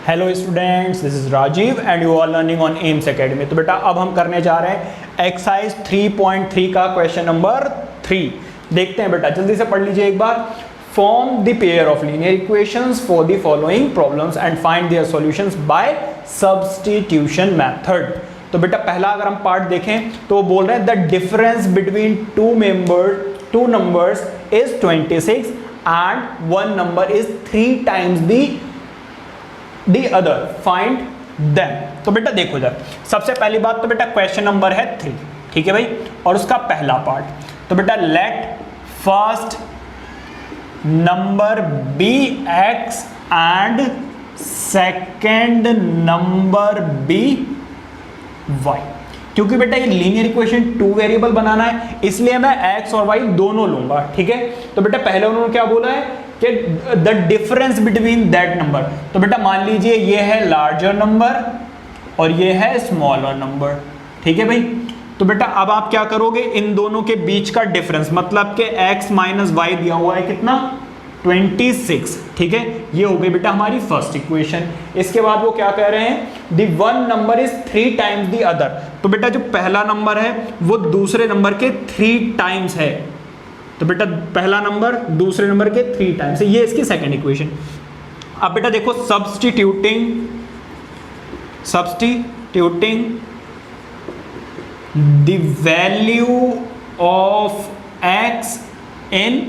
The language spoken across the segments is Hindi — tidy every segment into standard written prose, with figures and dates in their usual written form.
Hello students, this is Rajeev and you are learning on Aims Academy. तो बेटा अब हम करने जा रहे हैं एक्सरसाइज 3.3 का क्वेश्चन नंबर 3। देखते हैं बेटा, जल्दी से पढ़ लीजिए एक बार। Form the pair of linear equations for the following problems and find their solutions by substitution method. तो बेटा पहला अगर हम पार्ट देखें तो वो बोल रहे हैं the difference between two numbers is 26 and one number is 3 times the other, find them। तो बेटा देखो इधर, सबसे पहली बात तो बेटा क्वेश्चन नंबर है 3, ठीक है भाई, और उसका पहला पार्ट तो बेटा let first number be x and second number be y. क्योंकि बेटा ये लीनियर इक्वेशन 2 वेरिएबल बनाना है, इसलिए मैं x और y दोनों लूंगा, ठीक है। तो बेटा पहले उन्होंने क्या बोला है कि the difference between that number. तो बेटा मान लीजिए ये है लार्जर नंबर और ये है स्मॉलर नंबर, ठीक है भाई। तो बेटा अब आप क्या करोगे, इन दोनों के बीच का डिफरेंस मतलब कि x माइनस वाई दिया हुआ है कितना 26, ठीक है। ये हो गई बेटा हमारी फर्स्ट इक्वेशन। इसके बाद वो क्या कह रहे हैं, the one number is 3 times the other. तो बेटा जो पहला नंबर है वो दूसरे नंबर के 3 टाइम्स है। तो बेटा पहला नंबर दूसरे नंबर के 3 टाइम्स है, ये इसकी सेकंड इक्वेशन। अब बेटा देखो substituting the value of x in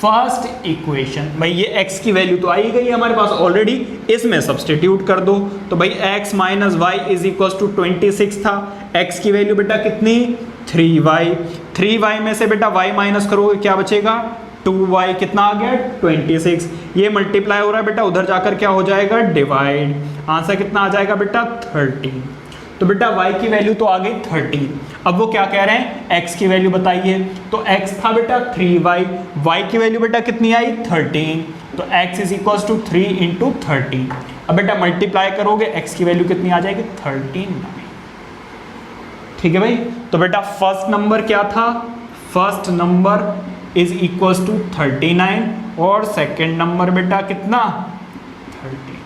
first equation. भाई ये x की वैल्यू तो आई गई है हमारे पास ऑलरेडी, इसमें सब्स्टिट्यूट कर दो। तो भाई x minus y is equal to 26 था, x की वैल्यू बेटा कितनी 3y में से बेटा y माइनस करोगे क्या बचेगा 2y, कितना आ गया 26। ये मल्टीप्लाई हो रहा है बेटा, उधर जाकर क्या हो जाएगा डिवाइड, आंसर कितना आ जाएगा बेटा 13। तो बेटा y की वैल्यू तो आ गई 13। अब वो क्या कह रहे हैं x की वैल्यू बताइए। तो x था बेटा 3y, y की वैल्यू बेटा कितनी आई 13। तो x is equal to 3 into 13। अब बेटा मल्टीप्लाई करोगे x की वैल्यू कितनी आ जाएगी 13, ठीक है भाई। तो बेटा फर्स्ट नंबर क्या था, first number is equal to 39 और सेकेंड नंबर बेटा कितना 30।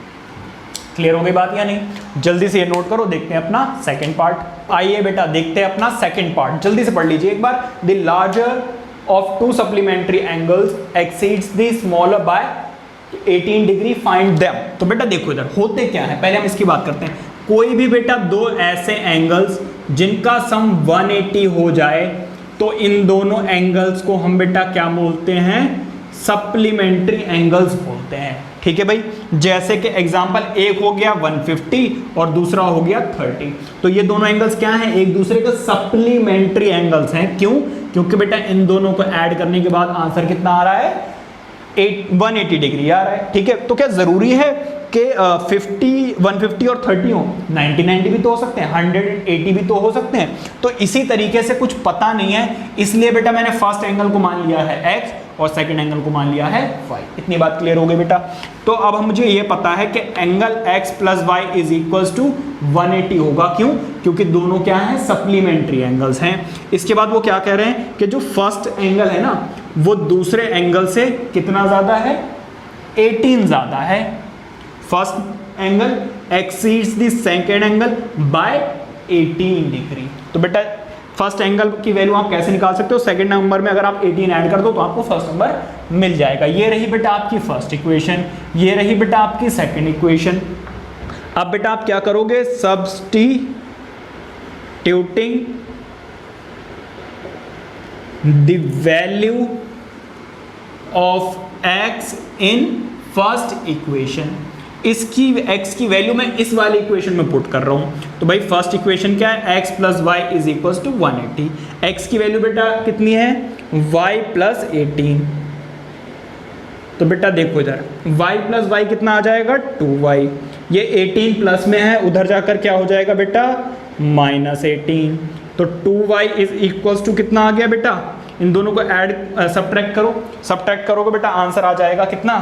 क्लियर हो गई बात या नहीं? जल्दी से ये नोट करो, देखते हैं अपना सेकंड पार्ट। आइए बेटा देखते हैं अपना सेकंड पार्ट, जल्दी से पढ़ लीजिए एक बार। The larger of 2 supplementary angles exceeds the smaller by 18 degree, find them. तो बेटा देखो इधर होते क्या है, पहले हम इसकी बात करते हैं। कोई भी बेटा 2 ऐसे एंगल्स जिनका सम 180 हो जाए तो इन दोनों एंगल्स को हम बेटा क्या बोलते हैं, सप्लीमेंट्री एंगल्स बोलते हैं, ठीक है भाई। जैसे कि एग्जांपल एक हो गया 150 और दूसरा हो गया 30। तो ये दोनों एंगल्स क्या हैं, एक दूसरे के सप्लीमेंट्री एंगल्स हैं। क्यों? क्योंकि बेटा इन दोनों को ऐड करने के बाद आंसर कितना आ रहा है 180 डिग्री आ रहा है, ठीक है। तो क्या जरूरी है कि 150 और 30 हो, 90 भी तो हो सकते हैं, 180 भी तो हो सकते हैं। तो इसी तरीके से कुछ पता नहीं है, इसलिए बेटा मैंने फर्स्ट एंगल को मान लिया है x और सेकंड एंगल को मान लिया है y। इतनी बात क्लियर हो गई बेटा। तो अब मुझे ये पता है कि angle x plus y is equal to 180 होगा। क्यों? क्योंकि दोनों क्या हैं, सप्लीमेंट्री एंगल्स हैं। इसके बाद वो क्या कह रहे हैं कि जो फर्स्ट एंगल है ना वो दूसरे एंगल से कितना ज्यादा है 18 ज्यादा है। First angle exceeds the second angle by 18 degree. तो बेटा फर्स्ट एंगल की वैल्यू आप कैसे निकाल सकते हो, सेकंड नंबर में अगर आप 18 ऐड कर दो तो आपको फर्स्ट नंबर मिल जाएगा। ये रही बेटा आपकी फर्स्ट इक्वेशन, ये रही बेटा आपकी सेकंड इक्वेशन। अब बेटा आप क्या करोगे, substituting the value of x in first equation. इसकी x की वैल्यू मैं इस वाली इक्वेशन में पुट कर रहा हूं। तो भाई फर्स्ट इक्वेशन क्या है, x plus y is equal to 180। x की वैल्यू बेटा कितनी है y प्लस 18। तो बेटा देखो इधर y प्लस वाई कितना आ जाएगा 2y। ये 18 प्लस में है, उधर जाकर क्या हो जाएगा बेटा माइनस 18। तो 2y इज इक्वल टू कितना आ गया बेटा, इन दोनों को ऐड सब्ट्रैक्ट करो, सब्ट्रैक्ट करोगे बेटा आंसर आ जाएगा कितना,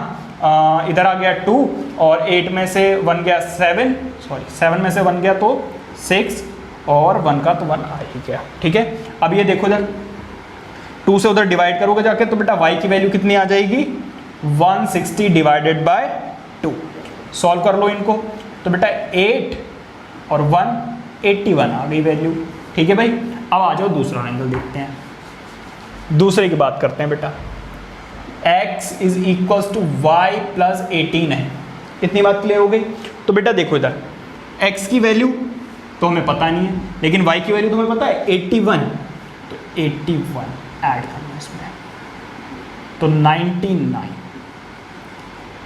इधर आ गया 2 और 8 में से 1 गया 7 में से 1 गया तो 6 और 1 का तो 1 आ ही गया, ठीक है। अब ये देखो इधर 2 से उधर डिवाइड करोगे जाके तो बेटा y की वैल्यू कितनी आ जाएगी 160 डिवाइडेड बाय 2। सॉल्व कर लो इनको। तो बेटा 8 और 1 81 आ गई वैल्यू। ठीक है भाई, अब आ जाओ दूसरा एंगल देखते हैं, दूसरे की बात करते हैं बेटा। x is equal to y plus 18 है, इतनी बात क्लियर हो गई। तो बेटा देखो इधर x की वैल्यू तो हमें पता नहीं है, लेकिन y की वैल्यू तो हमें पता है 81, तो 81 ऐड करना इसमें, तो 99।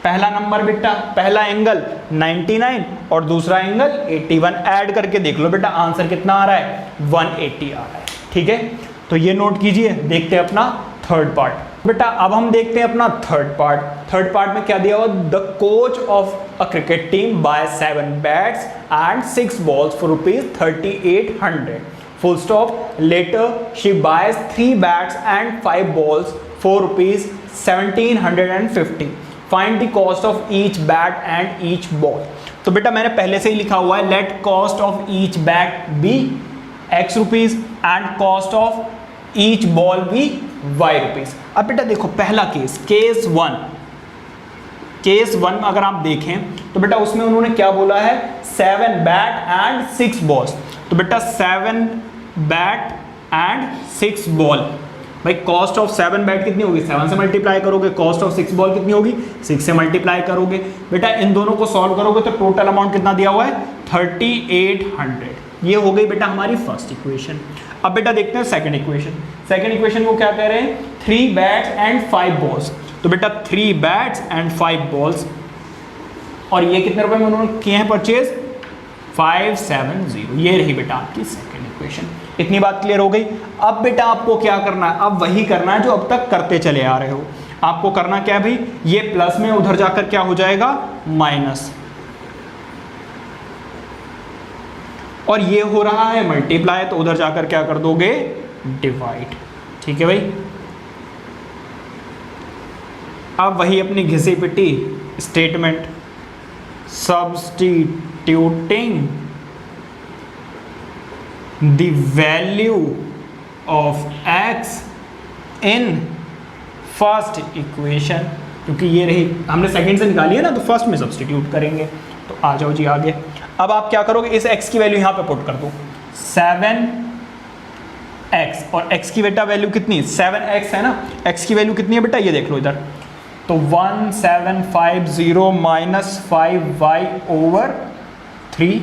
पहला नंबर बेटा, पहला एंगल 99 और दूसरा एंगल 81, ऐड करके देख लो बेटा आंसर कितना आ रहा है, 180 आ रहा है। ठीक है, तो ये नोट कीजिए। देखते हैं अपना थर्ड पार्ट बेटा। अब हम देखते हैं अपना थर्ड पार्ट। थर्ड पार्ट में क्या दिया हुआ, the coach of a cricket team by 7 bats and 6 balls for ₹3800 full stop. Later she buys 3 bats and 5 balls for ₹1750. Find the cost of each bat and each ball. तो बेटा मैंने पहले से ही लिखा हुआ है, let cost of each bat be x rupees and cost of each ball be y rupees. अब बेटा देखो पहला केस वन अगर आप देखें तो बेटा उसमें उन्होंने क्या बोला है, 7 बैट एंड 6 बॉल्स। तो बेटा 7 बैट एंड 6 बॉल, भाई कॉस्ट ऑफ 7 बैट कितनी होगी, 7 से मल्टीप्लाई करोगे, कॉस्ट ऑफ 6 बॉल कितनी होगी, 6 से मल्टीप्लाई करोगे। बेटा इन दोनों को सॉल्व करोगे तो टोटल अमाउंट कितना दिया हुआ है, 3800। ये हो गई बेटा हमारी फर्स्ट इक्वेशन। अब बेटा देखते हैं सेकंड इक्वेशन। सेकंड इक्वेशन को क्या कह रहे हैं, 3 बैट्स एंड 5 बॉल्स। तो बेटा 3 बैट्स एंड 5 बॉल्स, और ये कितने रुपए में उन्होंने किए हैं परचेज, 570। ये रही बेटा आपकी सेकंड इक्वेशन। इतनी बात क्लियर हो गई। अब बेटा आपको क्या करना है, अब वही करना है जो अब तक करते चले आ रहे हो। आपको करना क्या है भाई, ये प्लस में उधर जाकर क्या हो जाएगा, माइनस, और ये हो रहा है मल्टीप्लाई, तो उधर जाकर क्या कर दोगे, डिवाइड। ठीक है भाई, अब वही अपनी घिसी पिटी statement, substituting the value of x in first equation, क्योंकि ये रही हमने सेकंड से निकाली है ना, तो फर्स्ट में सब्स्टिट्यूट करेंगे। तो आ जाओ जी आगे। अब आप क्या करोगे, इस x की वैल्यू यहाँ पे पुट कर दो, 7x, और x की बेटा वैल्यू कितनी, 7x है ना, x की वैल्यू कितनी है बेटा, ये देख लो इधर, तो 1750 माइनस 5y ओवर 3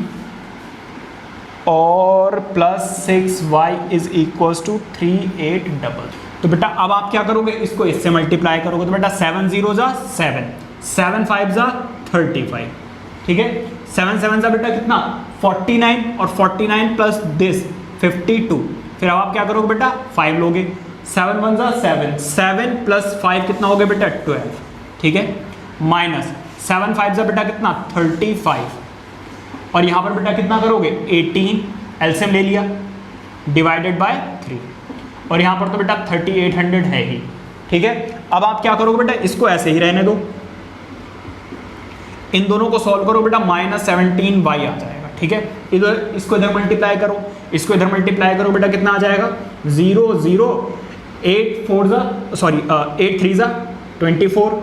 और plus 6y is equal to 3800। तो बेटा अब आप क्या करोगे, इसको इससे मल्टीप्लाई करोगे, तो बेटा 7 0 जा 7, 7 5 जा 35। ठीक है, 7 7 जा बेटा कितना, 49, और 49 प्लस दिस 52। फिर अब आप क्या करोगे बेटा, 5 लोगे, 7 1 जा 7, 7 प्लस 5 कितना हो गया बेटा, 12। ठीक है, माइनस 7 5 जा बेटा कितना, 35, और यहाँ पर बेटा कितना करोगे, 18, एलसीएम ले लिया, डिवाइडेड बाय 3, और यहाँ पर तो बेटा 3800 है ही। ठीक है, अब आप क्या करोगे बेटा, इसको ऐसे ही रहने दो, इन दोनों को सॉल्व करो बेटा, -17y आ जाएगा। ठीक है, इधर इसको इधर मल्टीप्लाई करो, इसको इधर मल्टीप्लाई करो, बेटा कितना आ जाएगा, 0 0 8 4 जा सॉरी 8 3 जा 24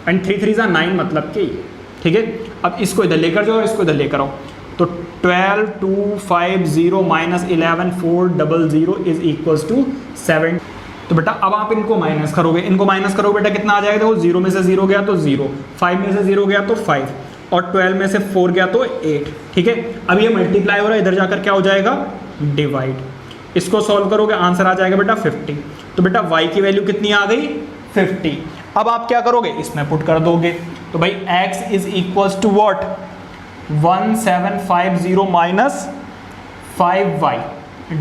एंड 3 3 जा 9, मतलब कि ये। ठीक है, अब इसको इधर लेकर जाओ, इसको इधर लेकर आओ, तो 12250 माइनस 11400 इज इक्वल्स टू 7। तो बेटा अब आप इनको माइनस करोगे, इनको माइनस करोगे बेटा कितना आ जाएगा, देखो 0 में से 0 गया तो 0, 5 में से 0 गया तो 5, और 12 में से 4 गया तो 8। ठीक है, अब ये मल्टीप्लाई हो रहा है, इधर जाकर क्या हो जाएगा, डिवाइड। इसको सॉल्व करोगे, आंसर आ जाएगा बेटा 50। तो बेटा y की वैल्यू कितनी आ गई, 50। अब आप क्या करोगे, इसमें पुट कर दोगे, तो भाई x is equals to what, 1750 minus 5y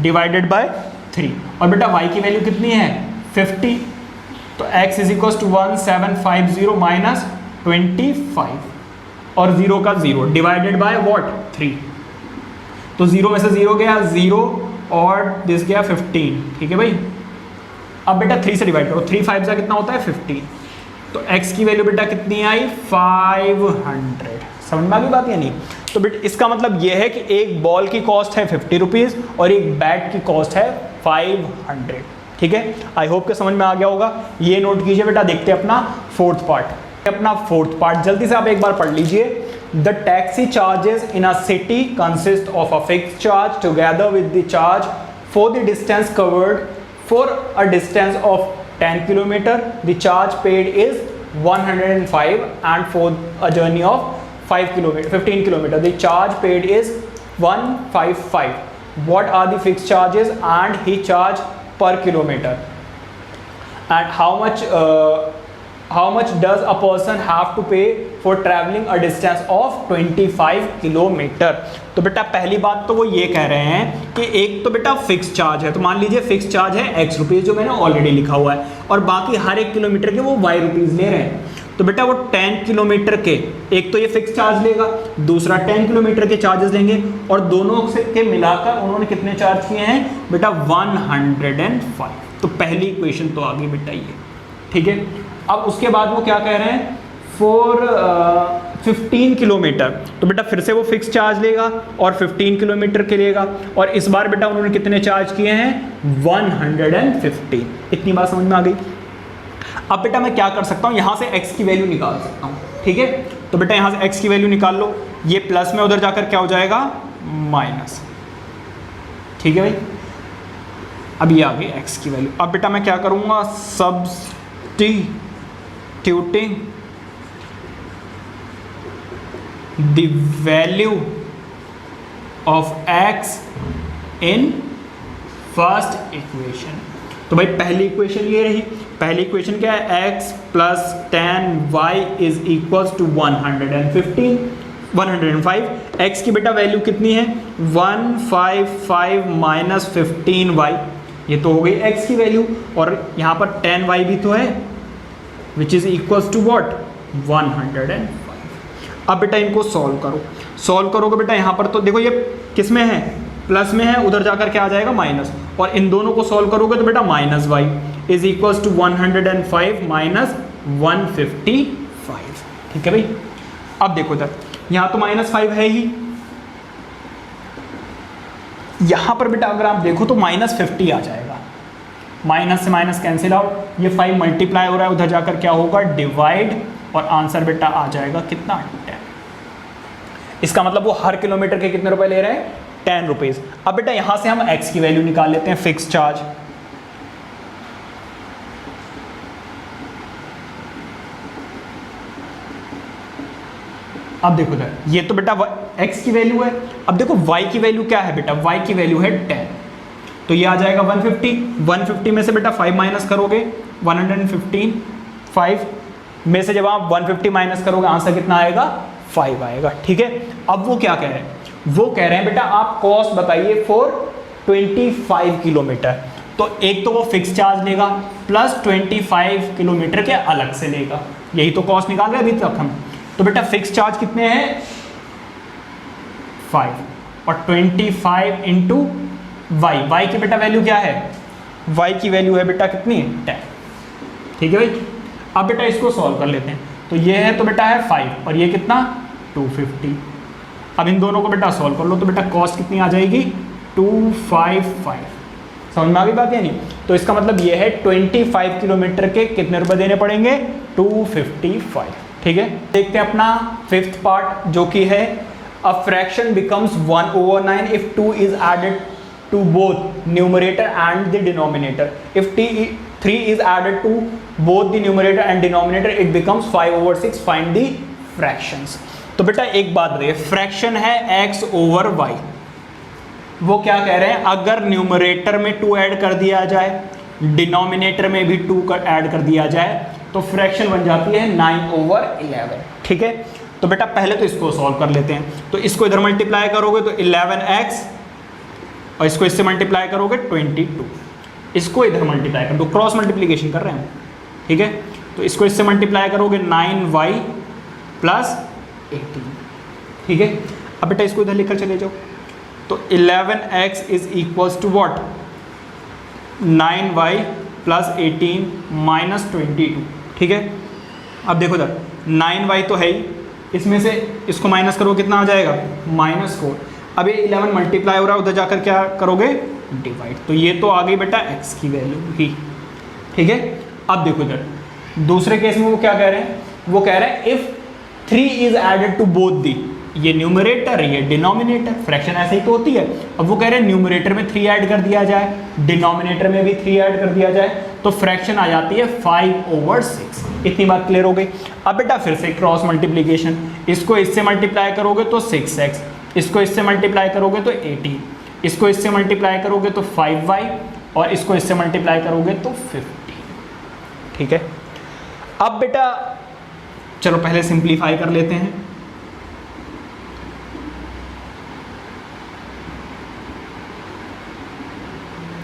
divided by 3, और बेटा y की वैल्यू कितनी है, 50। तो x is equals to 1750 minus 25, और 0 का 0 डिवाइडेड बाय व्हाट, 3। तो 0 में से 0 गया 0, और दिस गया 15। ठीक है भाई, अब बेटा 3 से डिवाइड करो, 3 5 का कितना होता है, 15। तो x की वैल्यू बेटा कितनी आई, 500। समझ में आ गई बात या नहीं। तो बेटा इसका मतलब ये है कि एक बॉल की कॉस्ट है 50 रुपीज़ और एक बैट की कॉस्ट है 500। ठीक है, आई होप के समझ में आ गया होगा। ये नोट कीजिए बेटा। देखते हैं अपना फोर्थ पार्ट। अपना फोर्थ पार्ट जल्दी से आप एक बार पढ़ लीजिए। The taxi charges in a city consist of a fixed charge together with the charge for the distance covered for a distance of 10 kilometre the charge paid is 105 and for a journey of 15 kilometer the charge paid is 155. What are the fixed charges and he charge per kilometer, and how much does a person have to pay for traveling a distance of 25 kilometre. तो बेटा पहली बात तो वो ये कह रहे हैं कि एक तो बेटा फिक्स चार्ज है, तो मान लीजिए फिक्स चार्ज है x रुपीज़ जो मैंने ऑलरेडी लिखा हुआ है, और बाकी हर एक किलोमीटर के वो y रुपीज़ ले रहे हैं। तो बेटा वो 10 किलोमीटर के एक तो ये फिक्स चार्ज लेगा, दूसरा 10 किलोमीटर के चार्जेस लेंगे, और दोनों से के मिलाकर उन्होंने कितने चार्ज किए हैं बेटा 105। तो पहली इक्वेशन तो आ गई बेटा ये, ठीक है। अब उसके बाद वो क्या कह रहे हैं फॉर 15 किलोमीटर, तो बेटा फिर से वो फिक्स चार्ज लेगा और 15 किलोमीटर के लेगा, और इस बार बेटा उन्होंने कितने चार्ज किए हैं 115। इतनी बात समझ में आ गई। अब बेटा मैं क्या कर सकता हूँ, यहाँ से x की वैल्यू निकाल सकता हूँ, ठीक है। तो बेटा यहाँ से x की वैल्यू निकाल लो, ये प्लस में उधर जाकर क्या हो जाएगा माइनस, ठीक है भाई। अब ये आ गई x की वैल्यू। अब बेटा मैं क्या करूँगा substituting the value of x in first equation. तो भाई पहली इक्वेशन ये रही, पहली इक्वेशन क्या है x plus 10y is equals to 105। x की बेटा वैल्यू कितनी है 155 माइनस 15y, ये तो हो गई x की वैल्यू, और यहाँ पर 10y भी तो है which is equals to what 105। अब बेटा इनको सॉल्व करो, सॉल्व करोगे बेटा यहाँ पर तो देखो ये किस में है प्लस में है, उधर जाकर क्या आ जाएगा माइनस, और इन दोनों को सॉल्व करोगे तो बेटा minus y is equals to 105 minus 155, ठीक है भाई। अब देखो इधर यहाँ तो -5 है ही, यहाँ पर बेटा अगर आप देखो तो -50 आ जाएगा, माइनस से माइनस कैंसिल आउट, ये 5 मल्टीप्लाई हो रहा है, उधर जाकर क्या होगा डिवाइड, और आंसर बेटा आ जाएगा कितना 10। इसका मतलब वो हर किलोमीटर के कितने रुपए ले रहे हैं 10 रुपीज़। अब बेटा यहाँ से हम x की वैल्यू निकाल लेते हैं, फिक्स चार्ज। अब देखो इधर ये तो बेटा x की वैल्यू है, अब देखो y की वैल्यू क्या है बेटा, y की वैल्यू है 10, तो ये आ जाएगा 150 में से बेटा 5 माइनस करोगे 115, 5 में से जब आप 150 माइनस करोगे आंसर कितना आएगा 5 आएगा, ठीक है। अब वो क्या कह रहे हैं, वो कह रहे हैं बेटा आप कॉस्ट बताइए फॉर 25 किलोमीटर, तो एक तो वो फिक्स चार्ज लेगा प्लस 25 किलोमीटर के अलग से लेगा, यही तो कॉस्ट निकाल रहे हैं अभी तक हम। तो बेटा फिक्स चार्ज कितने हैं 5, और 25 इंटू वाई की बेटा वैल्यू क्या है, y की वैल्यू है बेटा कितनी 10, ठीक है भाई। अब बेटा इसको सॉल्व कर लेते हैं, तो ये है तो बेटा है 5 और ये कितना 250। अब इन दोनों को बेटा सॉल्व कर लो, तो बेटा कॉस्ट कितनी आ जाएगी 255, समझ में आ गई बात या नहीं। तो इसका मतलब ये है 25 किलोमीटर के कितने रुपए देने पड़ेंगे 255, ठीक है। देखते हैं अपना 5th पार्ट जो कि है a fraction becomes 1/9 if 2 is added to both numerator and the denominator. If 3 is added to both the numerator and denominator it becomes 5/6. Find the fractions. तो बेटा एक बात बताइए, फ्रैक्शन है x ओवर y, वो क्या कह रहे हैं अगर न्यूमरेटर में 2 ऐड कर दिया जाए डिनोमिनेटर में भी 2 ऐड कर दिया जाए तो फ्रैक्शन बन जाती है 9/11, ठीक है। तो बेटा पहले तो इसको सॉल्व कर लेते हैं, तो इसको इधर मल्टीप्लाई करोगे तो 11x और इसको इससे मल्टीप्लाई करोगे 22, इसको इधर मल्टीप्लाई कर दो, क्रॉस मल्टीप्लिकेशन कर रहे हैं, ठीक है। तो इसको इससे मल्टीप्लाई करोगे 9y प्लस 18, ठीक है। अब बेटा इसको इधर लिखकर चले जाओ, तो 11x is equals to what 9y plus 18 minus 22, ठीक है। अब देखो इधर 9y तो है ही, इसमें से इसको माइनस करो कितना आ जाएगा -4। अब ये 11 मल्टीप्लाई हो रहा है, उधर जाकर क्या करोगे डिवाइड, तो ये तो आ गई बेटा x की वैल्यू ही, ठीक है। अब देखो इधर दूसरे केस में वो क्या कह रहे हैं, वो कह रहे हैं if 3 is added to both the, ये न्यूमरेटर ये डिनोमिनेटर, फ्रैक्शन ऐसे ही तो होती है। अब वो कह रहे हैं न्यूमरेटर में 3 ऐड कर दिया जाए, डिनोमिनेटर में भी 3 ऐड कर दिया जाए, तो फ्रैक्शन आ जाती है 5/6। इतनी बात क्लियर हो गई। अब बेटा फिर से क्रॉस मल्टीप्लीकेशन, इसको इससे मल्टीप्लाई करोगे तो 6x, इसको इससे मल्टीप्लाई करोगे तो 18, इसको इससे मल्टीप्लाई करोगे तो 5y, और इसको इससे मल्टीप्लाई करोगे तो 50। ठीक है, अब बेटा चलो पहले सिंप्लीफाई कर लेते हैं।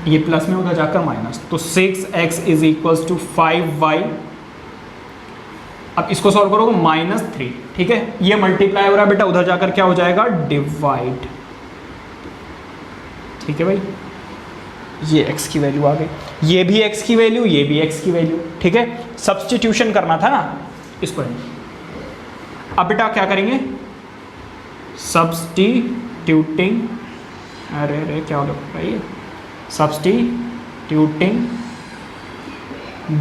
ये प्लस में उधर जाकर माइनस, तो 6x is equals to 5y। अब इसको सॉल्व करोगे -3। ठीक है, ये मल्टीप्लाई हो रहा है बेटा, उधर जाकर क्या हो जाएगा डिवाइड। ठीक है भाई, ये x की वैल्यू आ गई, ये भी x की वैल्यू, ये भी x की वैल्यू। ठीक है, सब्स्टिट्यूशन करना था ना इसको। अब बेटा क्या करेंगे, सब्स्टिट्यूटिंग, अरे क्या हो रहा है, substituting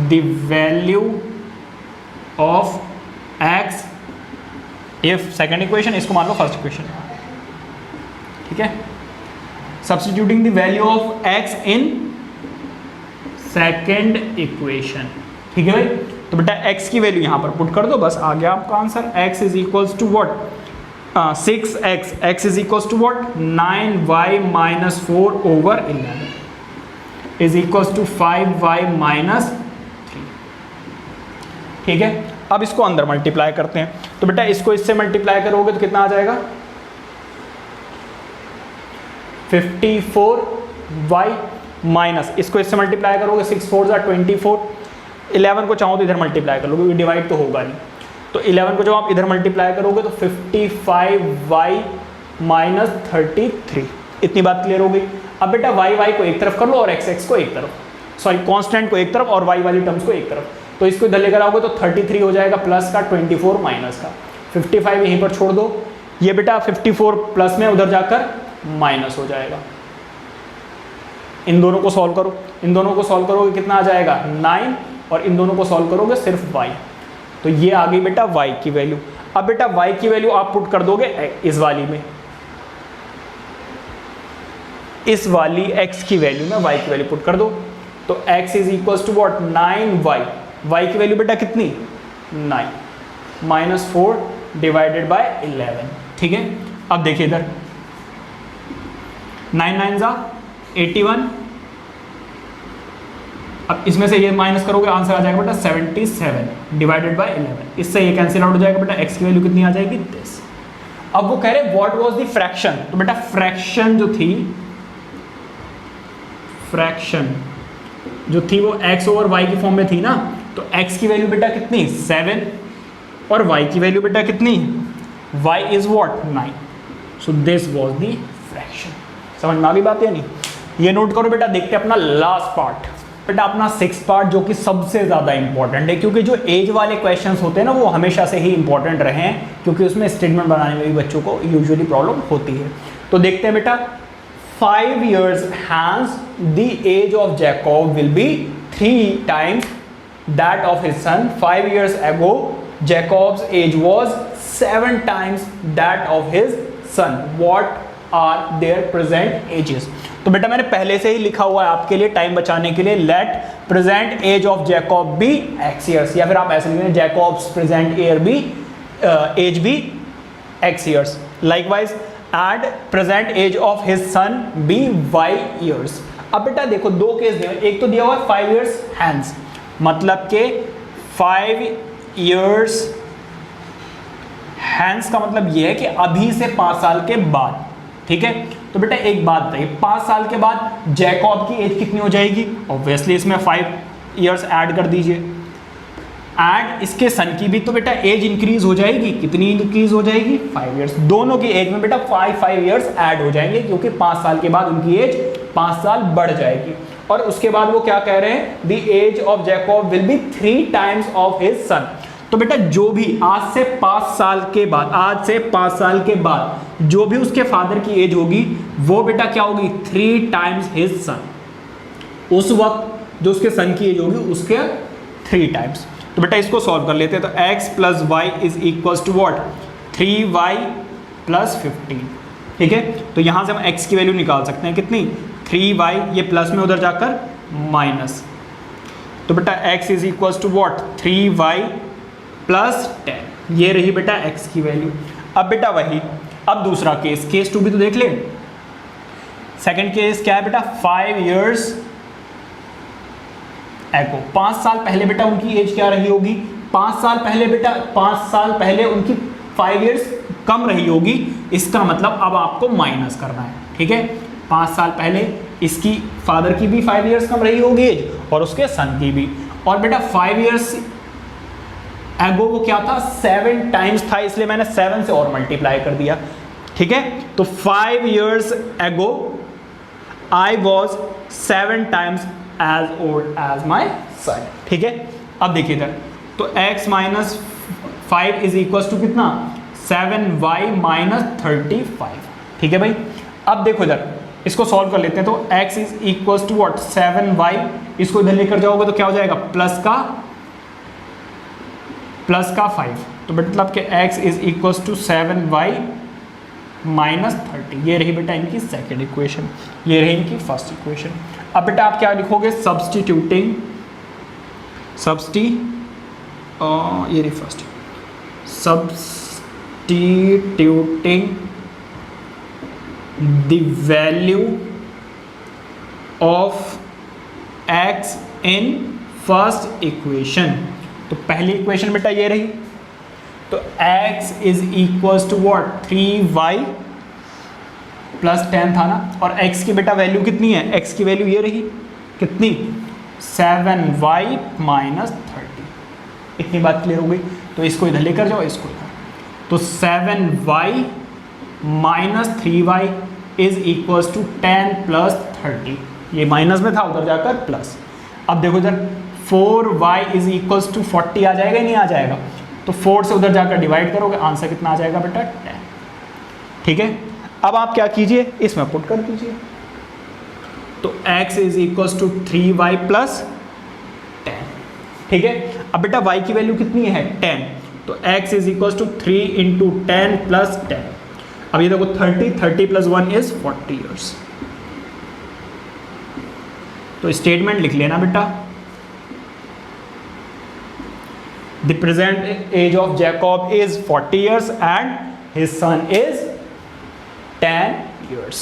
the value of x if second equation, इसको मान लो फर्स्ट इक्वेशन। ठीक है, substituting the value of x in second equation। ठीक है भाई, तो बेटा x की वैल्यू यहां पर पुट कर दो, बस आ गया आपका answer. x is equals to what, 6x, x is equals to what 9y minus 4/11 is equals to 5y minus 3। ठीक है, अब इसको अंदर मल्टीप्लाई करते हैं, तो बेटा इसको इससे मल्टीप्लाई करोगे तो कितना आ जाएगा 54y माइनस, इसको इससे मल्टीप्लाई करोगे 6 4 24, 11 को चाहो तो इधर मल्टीप्लाई कर लो क्योंकि डिवाइड तो होगा नहीं, तो 11 को जब आप इधर मल्टीप्लाई करोगे तो 55y माइनस 33। इतनी बात क्लियर हो गई। अब बेटा y को एक तरफ कर लो और x को एक तरफ, सॉरी कांस्टेंट को एक तरफ और y वाली टर्म्स को एक तरफ, तो इसको इधर लेकर आओगे तो 33 हो जाएगा प्लस का, 24 माइनस का, 55 यहीं पर छोड़ दो, ये बेटा 54 प्लस में उधर जाकर माइनस हो जाएगा। इन दोनों को सॉल्व करो, इन दोनों को सॉल्व करोगे कितना आ जाएगा 9, और इन दोनों को सॉल्व करोगे सिर्फ y, तो ये आ गई बेटा y की वैल्यू। अब बेटा y की वैल्यू आप पुट कर दोगे इस वाली में, इस वाली x की वैल्यू में y की वैल्यू पुट कर दो, तो x is equals to what 9y, y की वैल्यू बेटा कितनी 9 माइनस 4 डिवाइडेड बाय 11। ठीक है, अब देखिए इधर 9 9 जा 81, अब इसमें से ये माइनस करोगे आंसर आ जाएगा बेटा 77 डिवाइडेड बाय 11, इससे ये कैंसिल आउट हो जाएगा बेटा, x की वैल्यू कितनी आ जाएगी 10। अब वो कह रहे व्हाट वाज द फ्रैक्शन, तो बेटा फ्रैक्शन जो थी, फ्रैक्शन जो थी वो x ओवर y की फॉर्म में थी ना, तो x की वैल्यू बेटा कितनी 7 और y की वैल्यू बेटा कितनी, y is what 9, so this was the fraction. समझ में आ गई बात या नहीं? ये नोट करो बेटा। देखते हैं अपना लास्ट पार्ट, बेटा अपना 6th पार्ट जो कि सबसे ज़्यादा इंपॉर्टेंट है, क्योंकि जो एज वाले क्वेश्चंस होते हैं ना वो हमेशा से ही इंपॉर्टेंट रहे हैं, क्योंकि उसमें स्टेटमेंट बनाने में भी बच्चों को यूजुअली प्रॉब्लम होती है। तो देखते हैं बेटा, 5 years hence the age of Jacob will be 3 times that of his son. 5 years ago Jacob's age was 7 times that of his son. What are their present ages? तो बेटा मैंने पहले से ही लिखा हुआ है आपके लिए टाइम बचाने के लिए, let present age of Jacob be x years, या फिर आप ऐसे लिखेंगे Jacob's present age be x years. Likewise add present age of his son be y years. अब बेटा देखो दो केस दिए, एक तो दिया हुआ है 5 years hence, मतलब के 5 years hence का मतलब ये है कि अभी से 5 साल के बाद। ठीक है, तो बेटा एक बात बताइए, 5 साल के बाद जैकब की एज कितनी हो जाएगी? ऑब्वियसली इसमें 5 years ऐड कर दीजिए, एंड इसके सन की भी तो बेटा एज इंक्रीज हो जाएगी। कितनी इंक्रीज हो जाएगी? 5 years। दोनों की एज में बेटा 5 years ऐड हो जाएंगे, क्योंकि 5 साल के बाद उनकी एज 5 साल बढ़ जाएगी। और उसके बाद वो क्या कह रहे हैं, the age of Jacob will be 3 times of his son. तो बेटा जो भी आज से 5 साल के बाद, आज से 5 साल के बाद जो भी उसके फादर की एज होगी वो बेटा क्या होगी? 3 times हिज सन। उस वक्त जो उसके सन की एज होगी उसके 3 times। तो बेटा इसको सॉल्व कर लेते हैं। तो x plus y is equal to what 3y plus 15, ठीक है। तो यहाँ से हम x की वैल्यू निकाल सकते हैं कितनी 3y, ये प्लस में उधर जाकर माइनस, तो बेटा x is equal to what 3y plus 10, ये रही बेटा x की वैल्यू। अब बेटा वही, अब दूसरा केस, केस 2 भी तो देख ले। सेकंड केस क्या है बेटा 5 years एगो, 5 साल पहले बेटा उनकी एज क्या रही होगी, 5 साल पहले बेटा 5 साल पहले उनकी 5 years कम रही होगी, इसका मतलब अब आपको माइनस करना है, ठीक है। 5 साल पहले इसकी फादर की भी 5 years कम रही होगी एज और उसके सन की भी, और बेटा 5 years एगो वो क्या था 7 times था, इसलिए मैंने 7 से और मल्टीप्लाई कर दिया, ठीक है। तो 5 years एगो I was 7 times as old as my son, ठीक है। अब देखिए इधर, तो x minus 5 is equal to कितना 7y माइनस 35, ठीक है भाई। अब देखो इधर इसको सॉल्व कर लेते हैं। तो x is equal to what 7y, इसको इधर लेकर जाओगे तो क्या हो जाएगा प्लस का 5, तो मतलब कि x is equal to 7y minus 30, ये रही बेटा इनकी सेकेंड इक्वेशन, ये रही इनकी फर्स्ट इक्वेशन। अब बेटा आप क्या लिखोगे सब्सटीट्यूटिंग ये रही first, substituting the value of x in first equation. तो पहली इक्वेशन बेटा ये रही, तो x is equal to what 3y plus 10 था ना, और x की बेटा वैल्यू कितनी है, x की वैल्यू ये रही कितनी 7y माइनस 30, इतनी बात क्लियर हो गई। तो इसको इधर लेकर जाओ, इसको इधर, तो 7y minus 3y is equal to 10 plus 30, ये माइनस में था उधर जाकर प्लस। अब देखो इधर 4y इज इक्वल टू 40 आ जाएगा, नहीं आ जाएगा, तो 4 से उधर जाकर डिवाइड करोगे, आंसर कितना आ जाएगा बेटा 10, ठीक है। अब आप क्या कीजिए इसमें पुट कर दीजिए, तो x is equal to 3y plus 10, ठीक है। अब बेटा y की वैल्यू कितनी है 10, तो x is equal to 3 into 10 plus 10। अब ये देखो 30 प्लस 1 इज 40 years, तो स्टेटमेंट लिख लेना बेटा, the present age of Jacob is 40 years and his son is 10 years,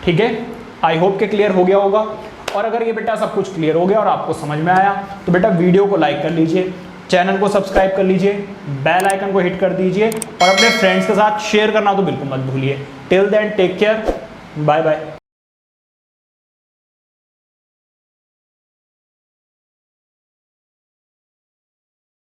ठीक है। आई होप के क्लियर हो गया होगा, और अगर ये बेटा सब कुछ क्लियर हो गया और आपको समझ में आया तो बेटा वीडियो को लाइक कर लीजिए, चैनल को सब्सक्राइब कर लीजिए, बेल आइकन को हिट कर दीजिए, और अपने फ्रेंड्स के साथ शेयर करना तो बिल्कुल मत भूलिए। Till then take care, bye bye.